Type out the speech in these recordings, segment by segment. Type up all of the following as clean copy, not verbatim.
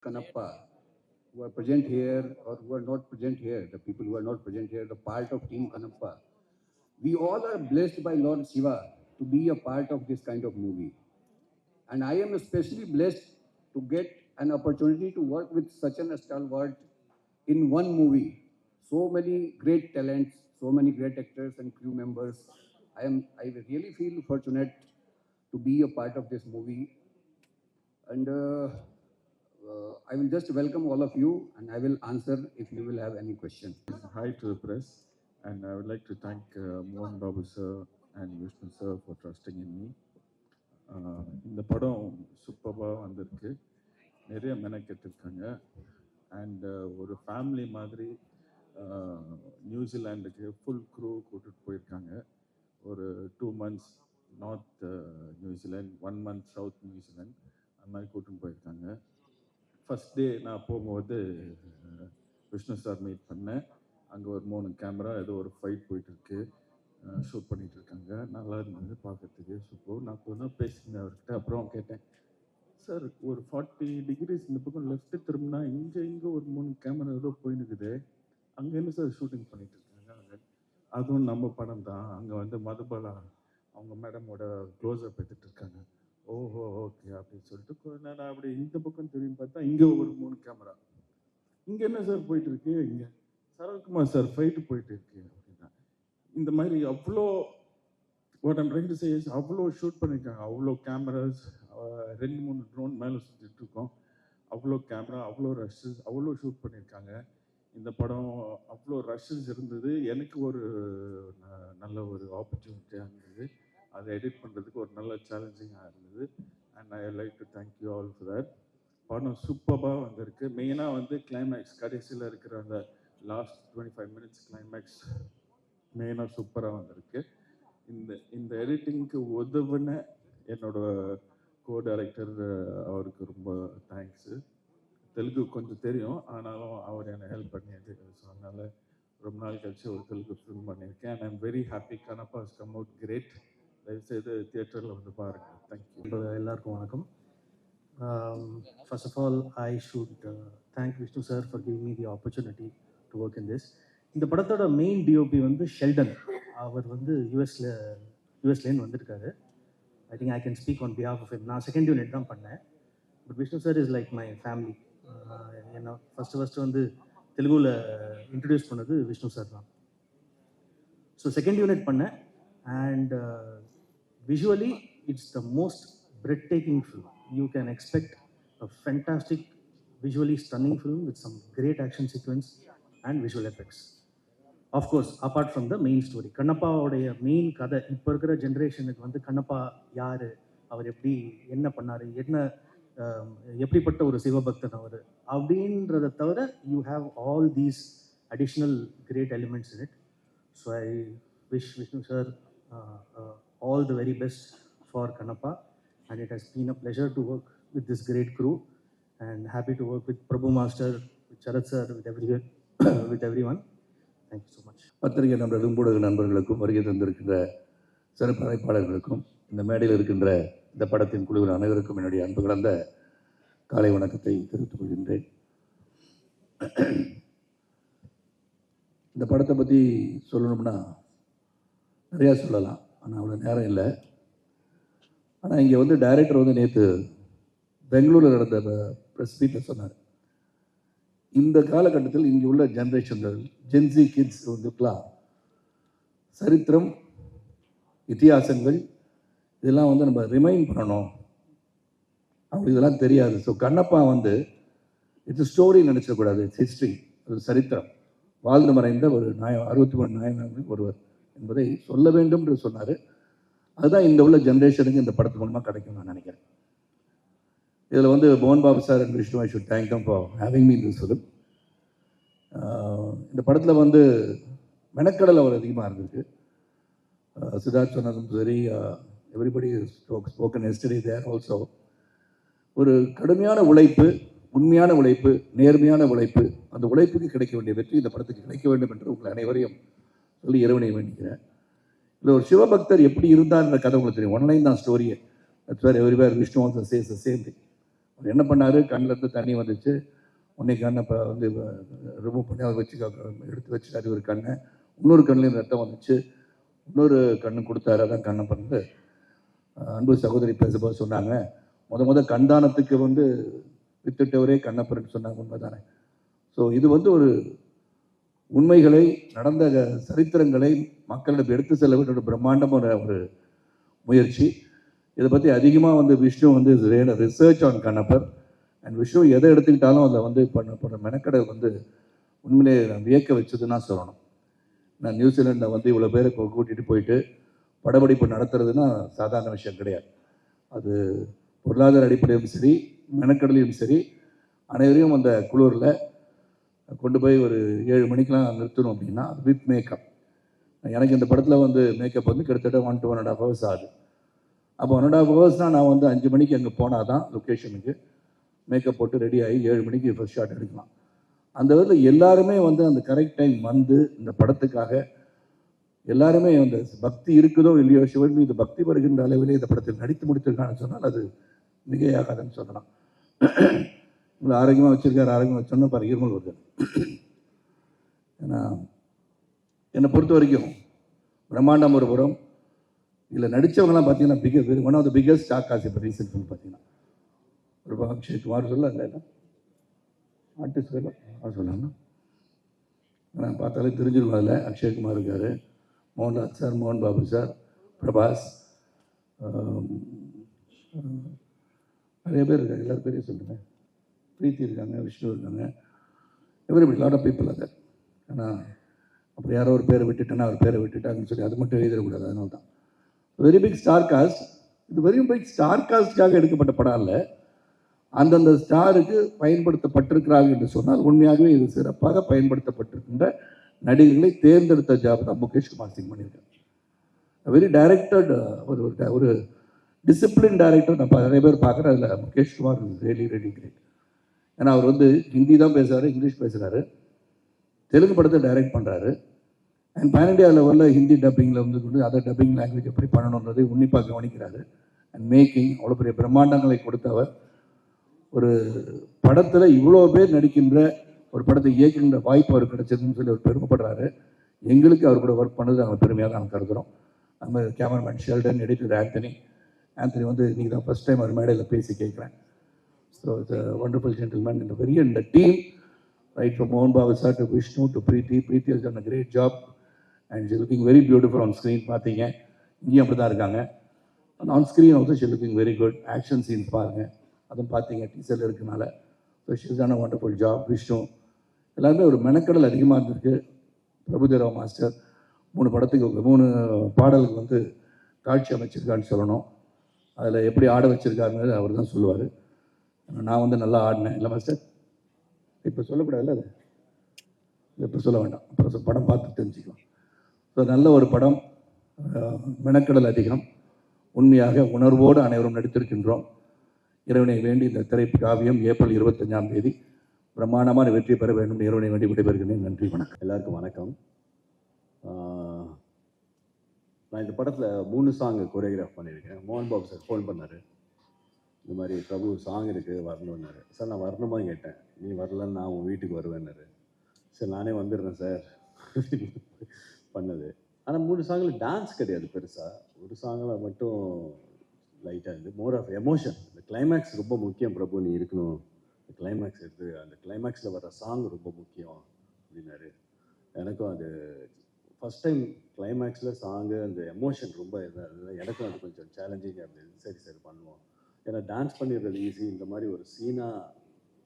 Kanappa, who are present here or who are not present here, the people who are not present here, the part of Team Kanappa, we all are blessed by Lord Shiva to be a part of this kind of movie. And I am especially blessed to get an opportunity to work with such an stalwart in one movie. So many great talents, so many great actors and crew members. I really feel fortunate to be a part of this movie. And I will just welcome all of you and I will answer if you will have any question. Hi to the press, and I would like to thank Mohan Babu sir and Vishnu sir for trusting in me. இந்த படம் சூப்பராக வந்திருக்கு, நிறைய மெனக்கெட்டிருக்காங்க. And ஒரு family மாதிரி நியூசிலாண்டுக்கு full crew கூட்டிகிட்டு போயிருக்காங்க. ஒரு 2 months north New Zealand, 1 month south New Zealand, அந்த மாதிரி கூட்டின்னு போயிருக்காங்க. ஃபஸ்ட் டே நான் போகும்போது விஷ்ணு சார் மீட் பண்ணேன். அங்கே ஒரு 3 கேமரா, ஏதோ ஒரு ஃபைட் போயிட்டுருக்கு, ஷூட் பண்ணிகிட்டு இருக்காங்க. நல்லா இருந்தது பார்க்கறதுக்கு, சூப்பர். நான் கொஞ்சம் பேசியிருந்தேன் அவர்கிட்ட. அப்புறம் கேட்டேன், சார் ஒரு 40 degrees இந்த பக்கம் லெஃப்ட்டு திரும்பினா இங்கே ஒரு 3 கேமரா ஏதோ போயினுக்குது, அங்கே என்ன சார் ஷூட்டிங் பண்ணிட்டு இருக்காங்க? அதுவும் நம்ம படம் தான். அங்கே வந்து மதுபாலா அவங்க மேடமோட க்ளோஸ்அப் எடுத்துட்டு இருக்காங்க. ஓஹோ ஓகே அப்படின்னு சொல்லிட்டு கொஞ்ச நேரம் அப்படி இந்த பக்கம் திரும்பி பார்த்தா இங்கே ஒரு 3 கேமரா. இங்கே என்ன சார் போயிட்டு இருக்கு? இங்கே சரத்குமார் சார் ஃபைட்டு போயிட்டு இருக்கு அப்படின்னா. இந்த மாதிரி அவ்வளோ அவ்வளோ ஷூட் பண்ணியிருக்காங்க. அவ்வளோ கேமராஸ், 2-3 ட்ரோன் மேலே சுற்றிட்டு இருக்கோம். அவ்வளோ கேமரா, அவ்வளோ ரஷ்ஷஸ், அவ்வளோ ஷூட் பண்ணியிருக்காங்க. இந்த படம் அவ்வளோ ரஷ்ஷஸ் இருந்தது. எனக்கு ஒரு நல்ல ஒரு ஆப்பர்ச்சுனிட்டியாக இருந்தது. அதை எடிட் பண்ணுறதுக்கு ஒரு நல்ல சேலஞ்சிங்காக இருந்தது. And I like to thank you all for that. படம் சூப்பராக வந்திருக்கு. மெயினாக வந்து கிளைமேக்ஸ், கடைசியில் இருக்கிற அந்த லாஸ்ட் 25 minutes கிளைமேக்ஸ் மெயினாக சூப்பராக வந்திருக்கு. இந்த எடிட்டிங்க்கு உதவுன என்னோட கோ டைரக்டர், அவருக்கு ரொம்ப தேங்க்ஸு. தெலுங்கு கொஞ்சம் தெரியும், ஆனாலும் அவர் என்னை ஹெல்ப் பண்ணியது. ஸோ அதனால் ரொம்ப நாள் கழிச்சு ஒரு தெலுங்கு ஃபிலிம் பண்ணியிருக்கேன். And I'm very happy. Kannappa has come out great. தயவுசெய்து தியேட்டரில் வந்து பாருங்கள். தேங்க்யூ. எல்லாருக்கும் வணக்கம். First of all, I should thank Vishnu sir for giving me the opportunity to work in this. இந்த படத்தோட மெயின் டிஓபி வந்து ஷெல்டன். அவர் வந்து யூஎஸ்லேருந்து வந்திருக்காரு. I think I can speak on behalf of him. நான் செகண்ட் யூனிட் தான் பண்ணேன். But Vishnu sir is like my family. என்ன ஃபஸ்ட்டு வந்து தெலுங்குல இன்ட்ரடியூஸ் பண்ணது விஷ்ணு சார் தான். ஸோ செகண்ட் யூனிட் பண்ணேன். And visually it's the most breathtaking film. You can expect a fantastic, visually stunning film with some great action sequence and visual effects. Of course, apart from the main story, Kannappa oda main kada இப்ப இருக்கிற ஜெனரேஷனுக்கு வந்து கண்ணப்பா யாரு, அவர் எப்படி என்ன பண்ணாரு, என்ன எப்படிப்பட்ட ஒரு சிவபக்தன் அவர் அப்படின்றத தவிர you have all these additional great elements in it. So I wish Vishnu sir all the very best for Kannappa, and it has been a pleasure to work with this great crew, and happy to work with Prabhu Master, with Sharat sir, with everyone. Thank you so much. பத்திரிகை நண்பர்களும் ஊடக நண்பர்களுக்கும் வருகை தந்திருக்கின்ற சிறப்பு அழைப்பாளர்களுக்கும் இந்த மேடையில் இருக்கின்ற இந்த படத்தின் குழுவில் அனைவருக்கும் என்னுடைய அன்பு கலந்த காலை வணக்கத்தை தெரிவித்துக் கொள்கின்றேன். இந்த படத்தை பற்றி சொல்லணும்னா நிறையா சொல்லலாம், ஆனால் அவ்வளோ நேரம் இல்லை. ஆனால் இங்கே வந்து டைரக்டர் வந்து நேற்று பெங்களூரில் நடந்த ப்ரெஸ் மீட்டில் சொன்னார், இந்த காலகட்டத்தில் இங்கே உள்ள ஜென்ரேஷன்கள், ஜென்சி கிட்ஸ் வந்துக்கலாம் சரித்திரம், இத்தியாசங்கள் இதெல்லாம் வந்து நம்ம ரிமைண்ட் பண்ணணும், அவங்களுக்கு இதெல்லாம் தெரியாது. ஸோ கண்ணப்பா வந்து இட்ஸ் ஸ்டோரி நினச்சிடக்கூடாது, இட்ஸ் ஹிஸ்ட்ரி, அது சரித்திரம். வாழ்ந்து மறைந்த ஒரு 63 நாயகர்கள் ஒருவர் என்பதை சொல்ல வேண்டும் என்று சொன்னார். அதுதான் இந்த உள்ள ஜென்ரேஷனுக்கு இந்த படத்து மூலமாக கிடைக்கும் நான் நினைக்கிறேன். இதில் வந்து மோகன் Babu sir and Vishnu, I should thank them for having me this film. இந்த படத்தில் வந்து மெனக்கடல் அவர் அதிகமாக இருந்திருக்கு. சித்தார்த் சொன்னதும் சரி, எவ்ரிபடி ஸ்போக்கன் எஸ்டர்டே தேர் ஆல்சோ. ஒரு கடுமையான உழைப்பு, உண்மையான உழைப்பு, நேர்மையான உழைப்பு, அந்த உழைப்புக்கு கிடைக்க வேண்டிய வெற்றி இந்த படத்துக்கு கிடைக்க வேண்டும் என்று உங்களை அனைவரையும் சொல்லி இறைவனை வேண்டிக்கிறேன். இல்லை ஒரு சிவபக்தர் எப்படி இருந்தார்ன்ற கதை உங்களுக்கு தெரியும். ஒன்லைன் தான் ஸ்டோரியே. That's where everywhere Vishnu also says the same thing. அவர் என்ன பண்ணார், கண்ணில் இருந்து தண்ணி வந்துச்சு, உன்னை கண்ணை இப்போ வந்து ரிமூவ் பண்ணி அதை வச்சு எடுத்து வச்சுட்டாரு ஒரு கண்ணை. இன்னொரு கண்ணிலையும் ரத்தம் வந்துச்சு, இன்னொரு கண்ணு கொடுத்தாரு. அதான் கண்ணை பண்ணது. அன்பு சகோதரி பேசும்போது சொன்னாங்க, முத கண்தானத்துக்கு வந்து வித்துட்டவரே கண்ணப்பர்னு சொன்னாங்க. உண்மை தானே? ஸோ இது வந்து ஒரு உண்மைகளை, நடந்த சரித்திரங்களை மக்களிடம் எடுத்து செல்ல வேண்டிய ஒரு பிரம்மாண்டமான ஒரு முயற்சி. இதை பற்றி அதிகமாக வந்து விஷ்ணு வந்து research on Kannappar. And Vishnu எதை எடுத்துக்கிட்டாலும் அதில் வந்து பண்ண மெனக்கடை வந்து உண்மையிலே வியக்க வச்சதுன்னா சொல்லணும். நான் நியூசிலாண்டில் வந்து இவ்வளோ பேரை கூட்டிகிட்டு போயிட்டு படப்பிடிப்பு நடத்துறதுன்னா சாதாரண விஷயம் கிடையாது. அது பொருளாதார அடிப்படையிலும் சரி, மெனக்கடலையும் சரி, அனைவரையும் அந்த குளூரில் கொண்டு போய் ஒரு 7 மணிக்கெலாம் நிறுத்தணும் அப்படின்னா வித் மேக்கப். எனக்கு இந்த படத்தில் வந்து மேக்கப் வந்து கிட்டத்தட்ட 1 to 1.5 hours ஆகுது. அப்போ 1.5 ஹவர்ஸ்னால் நான் வந்து 5 மணிக்கு அங்கே போனால் தான் லொக்கேஷனுக்கு மேக்கப் போட்டு ரெடி ஆகி 7 மணிக்கு ஃபர்ஸ்ட் ஷாட் எடுக்கலாம். அந்த விதத்தில் எல்லாருமே வந்து அந்த கரெக்ட் டைம் வந்து இந்த படத்துக்காக எல்லாருமே அந்த பக்தி இருக்குதோ இல்லையோ, சிவன் மீது பக்தி வருகின்ற அளவிலே இந்த படத்தில் நடித்து முடித்திருக்கான்னு சொன்னால் அது மிகையாகாதுன்னு சொல்லலாம். உங்களை ஆரோக்கியமாக வச்சுருக்காரு, ஆரோக்கியமாக வச்சோன்னா பாரு இருமல் வருது. ஏன்னா என்னை பொறுத்த வரைக்கும் பிரம்மாண்டம் ஒரு புறம், இதில் நடித்தவங்கலாம் பார்த்தீங்கன்னா one of the biggest star cast. இப்போ ரீசெண்ட் ஃபிலிம் பார்த்தீங்கன்னா ஒரு அக்ஷய் குமார் சொல்ல இல்லை ஆர்டிஸ்ட் சொல்லணும், நான் பார்த்தாலே தெரிஞ்சிருக்கும். அதில் அக்ஷய்குமார் இருக்கார், மோகன்லால் சார், மோகன் பாபு சார், பிரபாஸ், நிறைய பேர் இருக்காங்க. எல்லாரும் பேரையும் சொல்லுங்கள். பிரீத்தி இருக்காங்க, விஷ்ணு இருக்காங்க, எவ்ரிபடி லாட் ஆஃப் பீப்புள் அது. ஆனால் அப்புறம் யாரோ ஒரு பேரை விட்டுட்டேன்னா அவர் பேரை விட்டுட்டாங்கன்னு சொல்லி அது மட்டும் எழுதிடக்கூடாது. அதனால தான் வெரி பிக் ஸ்டார் காஸ்ட். இது வெரி பிக் ஸ்டார் காஸ்டுக்காக எடுக்கப்பட்ட படம் இல்லை, அந்தந்த ஸ்டாருக்கு பயன்படுத்தப்பட்டிருக்கிறார்கள் என்று சொன்னால் உண்மையாகவே இது சிறப்பாக பயன்படுத்தப்பட்டிருக்கின்ற நடிகர்களை தேர்ந்தெடுத்த ஜாப் தான் முகேஷ் குமார் சிங் பண்ணியிருக்காரு. வெரி டைரக்டட், ஒரு டிசிப்ளின் டைரக்டர். நான் நிறைய பேர் பார்க்குறேன், அதில் முகேஷ் குமார் ரியலி கிரேட். ஏன்னா அவர் வந்து ஹிந்தி தான் பேசுகிறாரு, இங்கிலீஷ் பேசுகிறாரு, தெலுங்கு படத்தை டைரக்ட் பண்ணுறாரு. அண்ட் பேன் இண்டியா லெவலில் ஹிந்தி டப்பிங்கில் வந்து கொண்டு அதை டப்பிங் லாங்குவேஜ் எப்படி பண்ணணுன்றதை உன்னிப்பாக கவனிக்கிறாரு. அண்ட் மேக்கிங் அவ்வளோ பெரிய பிரம்மாண்டங்களை கொடுத்தவர். ஒரு படத்தில் இவ்வளோ பேர் நடிக்கின்ற ஒரு படத்தை இயக்குகின்ற வாய்ப்பு அவர் கிடைச்சதுன்னு சொல்லி அவர் பெருமைப்படுறாரு. எங்களுக்கு அவர் கூட ஒர்க் பண்ணது நாங்கள் பெருமையாக தான் கருதுகிறோம். அது மாதிரி கேமராமேன் ஷெல்டன், எடிட்டர் ஆந்தனி வந்து இன்றைக்கி தான் ஃபஸ்ட் டைம் அவர் மேடையில் பேசி கேட்குறேன். So it's wonderful gentleman. இந்த டீம் ரைட் ஃப்ரம் மோகன் Babu sir to Vishnu to Preethi has done a great job and she looking very beautiful on screen. பார்த்தீங்க, இங்கேயும் அப்படி தான் இருக்காங்க. On screen also she looking very good. Action scenes பாருங்கள், அதுவும் பார்த்தீங்க டீசரில் இருக்கனால. So she is done a wonderful job. Vishnu எல்லாருமே ஒரு மெனக்கடல் அதிகமாக இருந்திருக்கு. பிரபுதேவா மாஸ்டர் 3 படத்துக்கு 3 பாடலுக்கு வந்து காட்சி அமைச்சிருக்கான்னு சொல்லணும். அதில் எப்படி ஆட வச்சுருக்காருன்னு அவர் தான் சொல்லுவார். நான் வந்து நல்லா ஆடினேன் இல்லை மாஸ்டர்? இப்போ சொல்லக்கூடாதுல்ல, அது இப்போ சொல்ல வேண்டாம், அப்புறம் படம் பார்த்து தெரிஞ்சுக்கலாம். ஸோ நல்ல ஒரு படம், மெனக்கடல் அதிகம். உண்மையாக உணர்வோடு அனைவரும் நடித்திருக்கின்றோம். இறைவனை வேண்டி இந்த திரைக்காவியம் ஏப்ரல் 25ஆம் தேதி பிரம்மாண்டமான வெற்றி பெற வேண்டும். இறைவனை வேண்டி விடைபெறுகிறேன். நன்றி, வணக்கம். எல்லாருக்கும் வணக்கம். நான் இந்த படத்தில் 3 சாங் கொரியோகிராஃப் பண்ணியிருக்கேன். மோகன் பாபு சார் ஃபோன் பண்ணார், இந்த மாதிரி பிரபு சாங் இருக்குது வரணுன்னாரு. சார் நான் வரணுமா கேட்டேன். நீ வரலன்னு நான் உன் வீட்டுக்கு வருவேன்னாரு. சரி நானே வந்துடுறேன் சார் பண்ணது. ஆனால் 3 சாங்கில் டான்ஸ் கிடையாது பெருசாக. ஒரு சாங்கில் மட்டும் லைட்டாக இருந்து மோர் ஆஃப் எமோஷன். இந்த கிளைமேக்ஸ் ரொம்ப முக்கியம் பிரபு, நீ இருக்கணும், கிளைமேக்ஸ் எடுத்து அந்த கிளைமேக்ஸில் வர சாங் ரொம்ப முக்கியம் அப்படின்னாரு. எனக்கும் அது ஃபஸ்ட் டைம் கிளைமேக்ஸில் சாங்கு அந்த எமோஷன் ரொம்ப இதாக இருந்தது. எனக்கும் அது கொஞ்சம் சேலஞ்சிங்காக இருந்தது. சரி சரி பண்ணுவோம், ஏன்னா டான்ஸ் பண்ணிடுறது ஈஸி, இந்த மாதிரி ஒரு சீனாக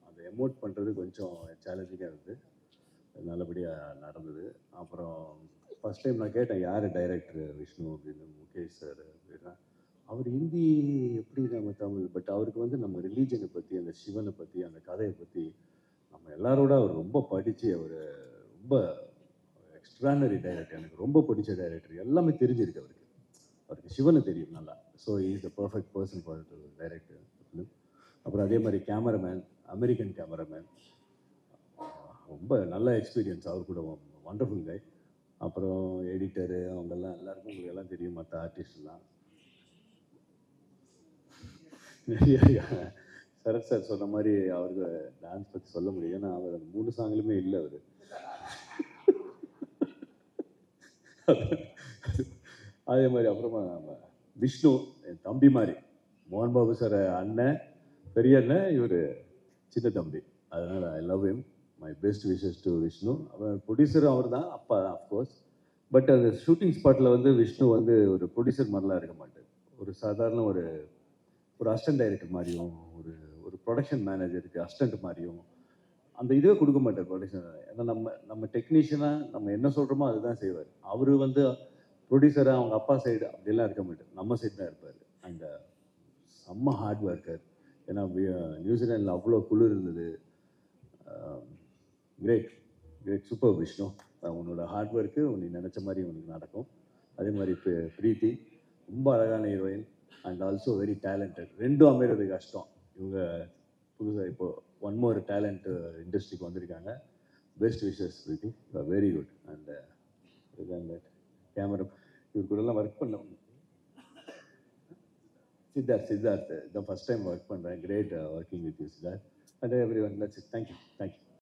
அந்த எமோட் பண்ணுறது கொஞ்சம் சேலஞ்சிங்காக இருந்தது. நல்லபடியாக நடந்தது. அப்புறம் ஃபஸ்ட் டைம் நான் கேட்டேன் யார் டைரக்டர் விஷ்ணு அப்படின்னு. முகேஷ் சார் அப்படின்னா. அவர் ஹிந்தி எப்படி நம்ம தமிழ், பட் அவருக்கு வந்து நம்ம ரிலீஜனை பற்றி, அந்த சிவனை பற்றி, அந்த கதையை பற்றி நம்ம எல்லாரோட அவர் ரொம்ப படித்து, அவர் ரொம்ப எக்ஸ்ட்ரானரி டைரக்டர். எனக்கு ரொம்ப பிடிச்ச டைரக்டர். எல்லாமே தெரிஞ்சிருக்கு அவருக்கு சிவனை தெரியும் நல்லா. So is the perfect person for to director film. அப்புறம் அதே மாதிரி கேமராமேன், அமெரிக்கன் கேமராமேன், ரொம்ப நல்ல எக்ஸ்பீரியன்ஸ் அவர் கூட, வண்டர்ஃபுல் கை. அப்புறம் எடிட்டரு அவங்கெல்லாம் எல்லாருக்கும் உங்களுக்கு எல்லாம் தெரியும், மற்ற ஆர்டிஸ்ட்லாம் நிறைய சரத் சார் சொன்ன மாதிரி அவருக்கு டான்ஸ் பற்றி சொல்ல முடியும். ஏன்னா அவர் அந்த 3 சாங்லையுமே இல்லை அவர். அதே மாதிரி அப்புறமா நம்ம விஷ்ணு என் தம்பி மாதிரி, மோகன் பாபு சார் அண்ணன், பெரிய அண்ணன், இவர் சின்ன தம்பி. அதனால் I love him. My best wishes to Vishnu. அவர் ப்ரொடியூசரும் அவர் தான், அப்பா அஃப்கோர்ஸ். பட் அந்த ஷூட்டிங் ஸ்பாட்டில் வந்து விஷ்ணு வந்து ஒரு ப்ரொடியூசர் மாதிரிலாம் இருக்க மாட்டார். ஒரு சாதாரண ஒரு அசிஸ்டன்ட் டைரக்டர் மாதிரியும், ஒரு ஒரு ப்ரொடக்ஷன் மேனேஜருக்கு அசிஸ்டன்ட் மாதிரியும் அந்த இதுவே கொடுக்க மாட்டார் ப்ரொடக்ஷன். ஏன்னா நம்ம டெக்னீஷியனாக நம்ம என்ன சொல்கிறோமோ அதுதான் செய்வார். அவர் வந்து ப்ரொடியூசராக அவங்க அப்பா சைடு அப்படிலாம் இருக்க மாட்டார், நம்ம சைடு தான் இருப்பார். அண்ட் செம்ம ஹார்ட் ஒர்க்கர். ஏன்னா நியூசிலாண்டில் அவ்வளோ குளிர் இருந்தது. Great great super Vishnu. உன்னோட ஹார்ட் ஒர்க்கு நீ நினச்ச மாதிரி உனக்கு நடக்கும். அதே மாதிரி பிரீத்தி ரொம்ப அழகான heroine and also very talented. ரெண்டும் அமைகிறது கஷ்டம். இவங்க புதுசாக இப்போது ஒன் மோர் டேலண்ட் இண்டஸ்ட்ரிக்கு வந்திருக்காங்க. Best wishes Preethi, very good. And camera இவர் கூடலாம் ஒர்க் பண்ண சித்தார்த் தான் ஃபஸ்ட் டைம் ஒர்க் பண்ணுறேன். Great working with you Siddharth. And everyone. That's it. Thank you.